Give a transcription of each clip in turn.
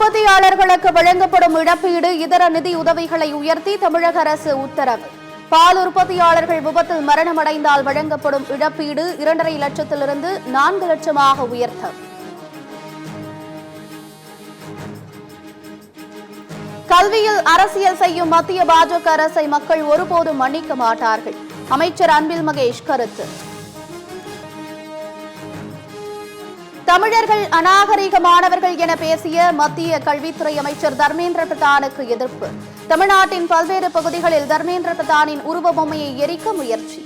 உற்பத்தியாளர்களுக்கு வழங்கப்படும் இழப்பீடு இதர நிதி உதவிகளை உயர்த்தி தமிழக அரசு உத்தரவு. பால் உற்பத்தியாளர்கள் விபத்தில் மரணமடைந்தால் வழங்கப்படும் இழப்பீடு 2.5 லட்சத்திலிருந்து 4 லட்சமாக உயர்த்தம். கல்வியில் அரசியல் செய்யும் மத்திய பாஜக அரசை மக்கள் ஒருபோதும் மன்னிக்க மாட்டார்கள். அமைச்சர் அன்பில் மகேஷ் கருத்து. தமிழர்கள் அநாகரிகமானவர்கள் என பேசிய மத்திய கல்வித்துறை அமைச்சர் தர்மேந்திர பிரதானுக்கு எதிர்ப்பு. தமிழ்நாட்டின் பல்வேறு பகுதிகளில் தர்மேந்திர பிரதானின் உருவ பொம்மையை எரிக்க முயற்சி.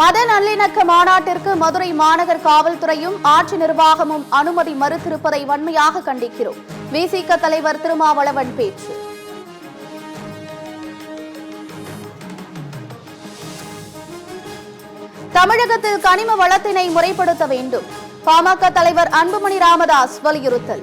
மத நல்லிணக்க மாநாட்டிற்கு மதுரை மாநகர் காவல்துறையும் ஆட்சி நிர்வாகமும் அனுமதி மறுத்திருப்பதை வன்மையாக கண்டிக்கிறோம். விசிக தலைவர் திருமாவளவன் பேச்சு. தமிழகத்தில் கனிம வளத்தினை முறைப்படுத்த வேண்டும். பாமக தலைவர் அன்புமணி ராமதாஸ் வலியுறுத்தல்.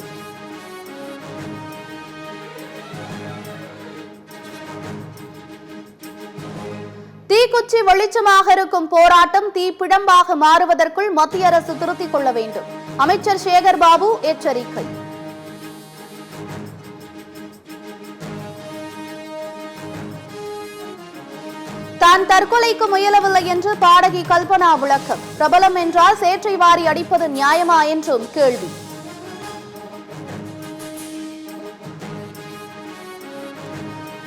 தீக்குச்சி வெளிச்சமாக இருக்கும் போராட்டம் தீப்பிழம்பாக மாறுவதற்குள் மத்திய அரசு திருத்திக் கொள்ள வேண்டும். அமைச்சர் சேகர் பாபு எச்சரிக்கை. தான் தற்கொலைக்கு முயலவில்லை என்று பாடகி கல்பனா விளக்கம். பிரபலம் என்றால் சேற்றை வாரி அடிப்பது நியாயமா என்றும் கேள்வி.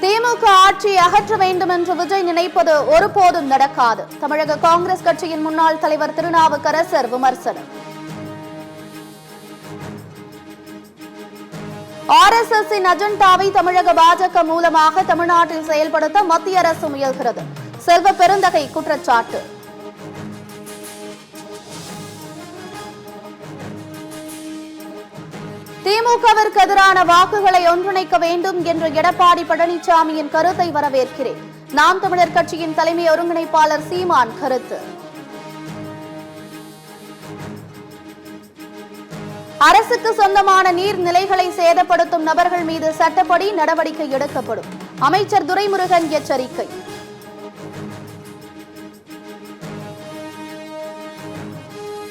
திமுக ஆட்சியை அகற்ற வேண்டும் என்று விஜய் நினைப்பது ஒருபோதும் நடக்காது. தமிழக காங்கிரஸ் கட்சியின் முன்னாள் தலைவர் திருநாவுக்கரசர் விமர்சனம். RSS அஜெண்டாவை தமிழக பாஜக மூலமாக தமிழ்நாட்டில் செயல்படுத்த மத்திய அரசு முயல்கிறது. செல்வ பெருந்தகை குற்றச்சாட்டு. திமுகவிற்கு எதிரான வாக்குகளை ஒன்றிணைக்க வேண்டும் என்ற எடப்பாடி பழனிசாமியின் கருத்தை வரவேற்கிறேன். நாம் தமிழர் கட்சியின் தலைமை ஒருங்கிணைப்பாளர் சீமான் கருத்து. அரசுக்கு சொந்தமான நீர்நிலைகளை சேதப்படுத்தும் நபர்கள் மீது சட்டப்படி நடவடிக்கை எடுக்கப்படும். அமைச்சர் துரைமுருகன் எச்சரிக்கை.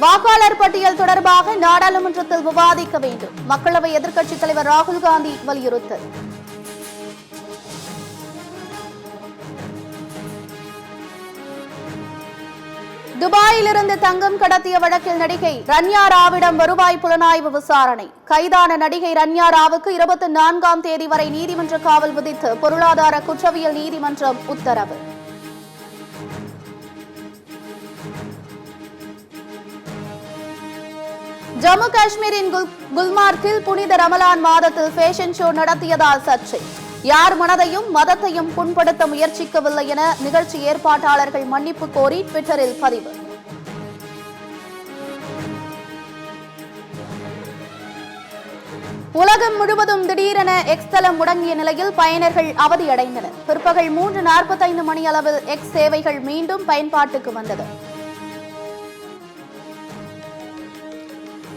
வாக்காளர் பட்டியல் தொடர்பாக நாடாளுமன்றத்தில் விவாதிக்க வேண்டும். மக்களவை எதிர்க்கட்சித் தலைவர் ராகுல் காந்தி வலியுறுத்தல். துபாயிலிருந்து தங்கம் கடத்திய வழக்கில் நடிகை ரன்யா ராவிடம் வருவாய் புலனாய்வு விசாரணை. கைதான நடிகை ரன்யா ராவுக்கு 24ஆம் தேதி வரை நீதிமன்ற காவல் விதித்து பொருளாதார குற்றவியல் நீதிமன்றம் உத்தரவு. ஜம்மு காஷ்மீரின் குல்மார்க்கில் புனித ரமலான் மாதத்தில் ஃபேஷன் ஷோ நடத்தியதால் சர்ச்சை. யார் மனதையும் மதத்தையும் புண்படுத்த முயற்சிக்கவில்லை என நிகழ்ச்சி ஏற்பாட்டாளர்கள் மன்னிப்பு கோரி ட்விட்டரில் பதிவு. உலகம் முழுவதும் திடீரென எக்ஸ் தளம் முடங்கிய நிலையில் பயனர்கள் அவதியடைந்தனர். பிற்பகல் 3:45 மணி அளவில் எக்ஸ் சேவைகள் மீண்டும் பயன்பாட்டுக்கு வந்தது.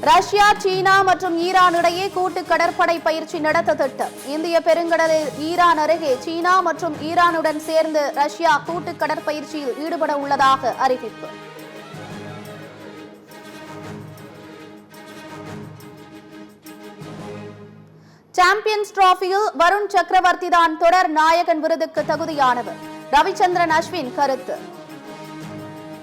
ரஷ்யா, சீனா மற்றும் ஈரான் இடையே கூட்டு கடற்படை பயிற்சி நடத்த திட்டம். இந்திய பெருங்கடலில் ஈரான் அருகே சீனா மற்றும் ஈரானுடன் சேர்ந்து ரஷ்யா கூட்டு கடற்பயிற்சியில் ஈடுபட உள்ளதாக அறிவிப்பு. சாம்பியன்ஸ் டிராபியில் வருண் சக்கரவர்த்தி தான் தொடர் நாயகன் விருதுக்கு தகுதியானவர். ரவிச்சந்திரன் அஸ்வின் கருத்து.